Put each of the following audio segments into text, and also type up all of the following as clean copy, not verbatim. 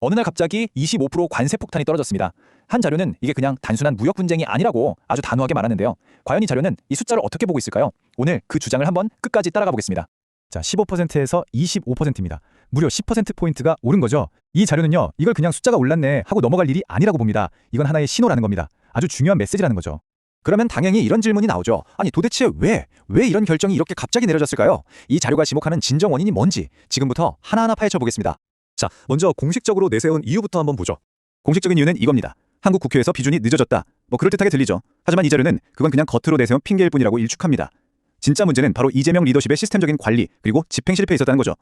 어느 날 갑자기 25% 관세 폭탄이 떨어졌습니다. 한 자료는 이게 그냥 단순한 무역 분쟁이 아니라고 아주 단호하게 말하는데요. 과연 이 자료는 이 숫자를 어떻게 보고 있을까요? 오늘 그 주장을 한번 끝까지 따라가 보겠습니다. 자, 15%에서 25%입니다. 무려 10%포인트가 오른 거죠. 이 자료는요, 이걸 그냥 숫자가 올랐네 하고 넘어갈 일이 아니라고 봅니다. 이건 하나의 신호라는 겁니다. 아주 중요한 메시지라는 거죠. 그러면 당연히 이런 질문이 나오죠. 아니 도대체 왜 이런 결정이 이렇게 갑자기 내려졌을까요? 이 자료가 지목하는 진정 원인이 뭔지 지금부터 하나하나 파헤쳐 보겠습니다. 자, 먼저 공식적으로 내세운 이유부터 한번 보죠. 공식적인 이유는 이겁니다. 한국 국회에서 비준이 늦어졌다. 뭐 그럴듯하게 들리죠. 하지만 이 자료는 그건 그냥 겉으로 내세운 핑계일 뿐이라고 일축합니다. 진짜 문제는 바로 이재명 리더십의 시스템적인 관리 그리고 집행 실패에 있었다는 거죠.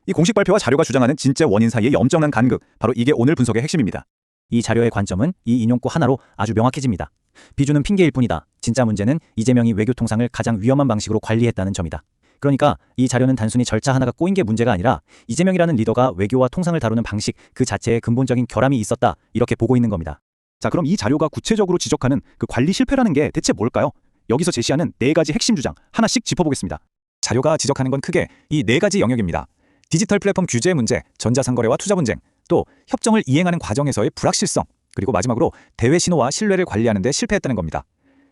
이 공식 발표와 자료가 주장하는 진짜 원인 사이의 엄청난 간극, 바로 이게 오늘 분석의 핵심입니다. 이 자료의 관점은 이 인용구 하나로 아주 명확해집니다. 비준은 핑계일 뿐이다. 진짜 문제는 이재명이 외교 통상을 가장 위험한 방식으로 관리했다는 점이다. 그러니까 이 자료는 단순히 절차 하나가 꼬인 게 문제가 아니라 이재명이라는 리더가 외교와 통상을 다루는 방식 그 자체에 근본적인 결함이 있었다, 이렇게 보고 있는 겁니다. 자, 그럼 이 자료가 구체적으로 지적하는 그 관리 실패라는 게 대체 뭘까요? 여기서 제시하는 4가지 핵심 주장 하나씩 짚어보겠습니다. 자료가 지적하는 건 크게 이 4가지 영역입니다. 디지털 플랫폼 규제 문제, 전자상거래와 투자 분쟁, 또 협정을 이행하는 과정에서의 불확실성, 그리고 마지막으로 대외 신호와 신뢰를 관리하는 데 실패했다는 겁니다.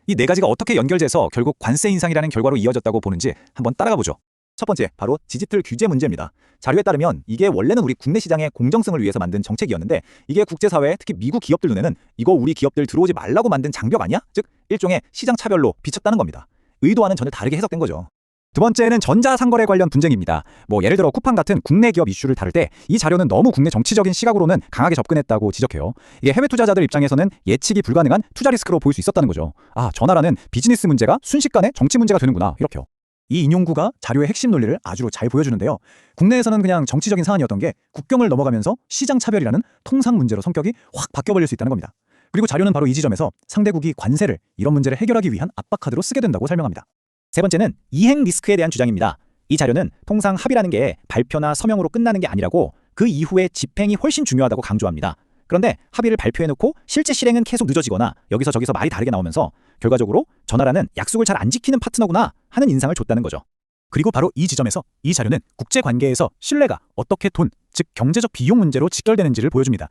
이 4가지가 어떻게 연결돼서 결국 관세 인상이라는 결과로 이어졌다고 보는지 한번 따라가 보죠. 첫 번째, 바로 디지털 규제 문제입니다. 자료에 따르면 이게 원래는 우리 국내 시장의 공정성을 위해서 만든 정책이었는데 이게 국제사회, 특히 미국 기업들 눈에는 이거 우리 기업들 들어오지 말라고 만든 장벽 아니야? 즉 일종의 시장 차별로 비쳤다는 겁니다. 의도와는 전혀 다르게 해석된 거죠. 두 번째는 전자상거래 관련 분쟁입니다. 뭐 예를 들어 쿠팡 같은 국내 기업 이슈를 다룰 때 이 자료는 너무 국내 정치적인 시각으로는 강하게 접근했다고 지적해요. 이게 해외 투자자들 입장에서는 예측이 불가능한 투자 리스크로 보일 수 있었다는 거죠. 아, 저 나라는 비즈니스 문제가 순식간에 정치 문제가 되는구나, 이렇게요. 이 인용구가 자료의 핵심 논리를 아주 잘 보여주는데요. 국내에서는 그냥 정치적인 사안이었던 게 국경을 넘어가면서 시장 차별이라는 통상 문제로 성격이 확 바뀌어버릴 수 있다는 겁니다. 그리고 자료는 바로 이 지점에서 상대국이 관세를 이런 문제를 해결하기 위한 압박카드로 쓰게 된다고 설명합니다. 세 번째는 이행 리스크에 대한 주장입니다. 이 자료는 통상 합의라는 게 발표나 서명으로 끝나는 게 아니라고 그 이후에 집행이 훨씬 중요하다고 강조합니다. 그런데 합의를 발표해놓고 실제 실행은 계속 늦어지거나 여기서 저기서 말이 다르게 나오면서 결과적으로 저 나라는 약속을 잘 안 지키는 파트너구나 하는 인상을 줬다는 거죠. 그리고 바로 이 지점에서 이 자료는 국제관계에서 신뢰가 어떻게 돈, 즉 경제적 비용 문제로 직결되는지를 보여줍니다.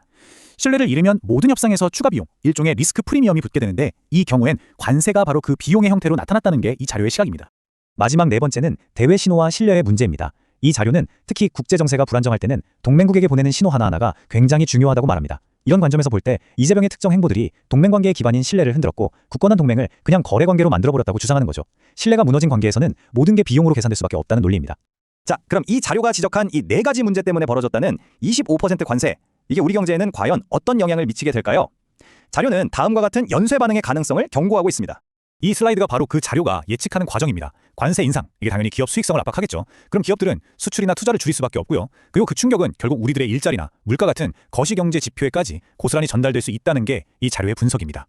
신뢰를 잃으면 모든 협상에서 추가 비용, 일종의 리스크 프리미엄이 붙게 되는데 이 경우엔 관세가 바로 그 비용의 형태로 나타났다는 게 이 자료의 시각입니다. 마지막 4번째는 대외 신호와 신뢰의 문제입니다. 이 자료는 특히 국제 정세가 불안정할 때는 동맹국에게 보내는 신호 하나하나가 굉장히 중요하다고 말합니다. 이런 관점에서 볼 때 이재명의 특정 행보들이 동맹관계의 기반인 신뢰를 흔들었고 굳건한 동맹을 그냥 거래관계로 만들어버렸다고 주장하는 거죠. 신뢰가 무너진 관계에서는 모든 게 비용으로 계산될 수밖에 없다는 논리입니다. 자, 그럼 이 자료가 지적한 이 4가지 문제 때문에 벌어졌다는 25% 관세, 이게 우리 경제에는 과연 어떤 영향을 미치게 될까요? 자료는 다음과 같은 연쇄 반응의 가능성을 경고하고 있습니다. 이 슬라이드가 바로 그 자료가 예측하는 과정입니다. 관세 인상, 이게 당연히 기업 수익성을 압박하겠죠. 그럼 기업들은 수출이나 투자를 줄일 수밖에 없고요. 그리고 그 충격은 결국 우리들의 일자리나 물가 같은 거시경제 지표에까지 고스란히 전달될 수 있다는 게 이 자료의 분석입니다.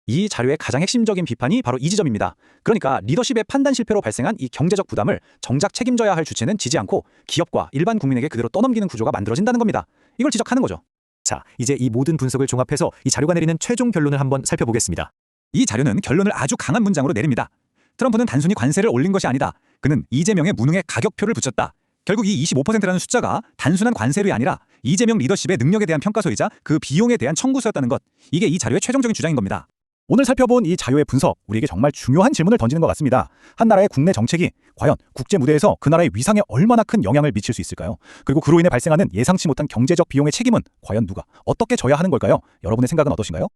이 자료의 가장 핵심적인 비판이 바로 이 지점입니다. 그러니까 리더십의 판단 실패로 발생한 이 경제적 부담을 정작 책임져야 할 주체는 지지 않고 기업과 일반 국민에게 그대로 떠넘기는 구조가 만들어진다는 겁니다. 이걸 지적하는 거죠. 자, 이제 이 모든 분석을 종합해서 이 자료가 내리는 최종 결론을 한번 살펴보겠습니다. 이 자료는 결론을 아주 강한 문장으로 내립니다. 트럼프는 단순히 관세를 올린 것이 아니다. 그는 이재명의 무능에 가격표를 붙였다. 결국 이 25%라는 숫자가 단순한 관세율이 아니라 이재명 리더십의 능력에 대한 평가서이자 그 비용에 대한 청구서였다는 것. 이게 이 자료의 최종적인 주장인 겁니다. 오늘 살펴본 이 자료의 분석, 우리에게 정말 중요한 질문을 던지는 것 같습니다. 한 나라의 국내 정책이 과연 국제 무대에서 그 나라의 위상에 얼마나 큰 영향을 미칠 수 있을까요? 그리고 그로 인해 발생하는 예상치 못한 경제적 비용의 책임은 과연 누가, 어떻게 져야 하는 걸까요? 여러분의 생각은 어떠신가요?